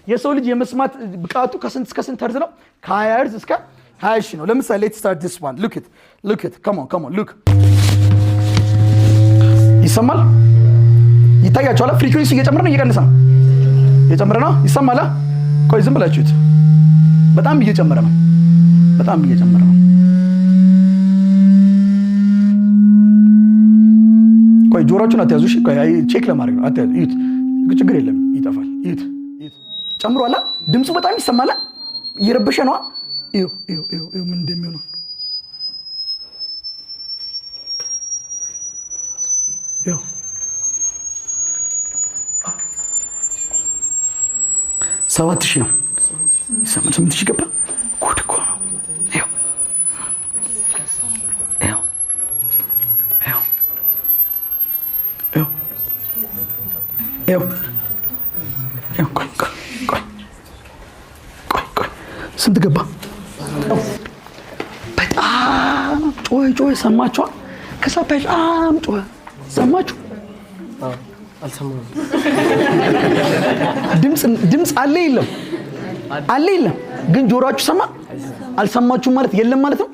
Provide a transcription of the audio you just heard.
የሰው ልጅ የመስማት ብቃቱ ከስንት እስከ ስንት ሄርዝ ነው? ከ20 ሄርዝ እስከ 20 ሺህ ነው። ለምሳሌ let's start this one. Look it. Come on. Look. ይሰማል? ይታያችኋል? ፍሪኩዌንሲ እየጨመረ ነው እየቀነሰ ነው? እየጨመረ ነው። ይሰማል? ቆይ ዝም ብላችሁት። በጣም እየጨመረ ነው። ቆይ ጆሮአችሁን አትያዙ። እሺ ቆይ ቼክ ለማድረግ ነው። አትያዙ። እዩት። ችግር የለም ይጠፋል። እዩት። ጨምሯል። ድምፁ በጣም ይሰማል። እየረበሸ ነው። እዩ ምን እንደሚሆነው እዩ 7,000 ነው። 8,000 ገባ። ጉድ እኮ ነው። ቆይ ስንት ገባ? በጣም ጮኸ። ሰማችሁ? ከዛ በጣም ጮኸ። ሰማችሁ? አልሰማሁም። ድምፅ አለ የለም? ግን ጆሮአችሁ ሰማ? አልሰማችሁም ማለት የለም ማለት ነው?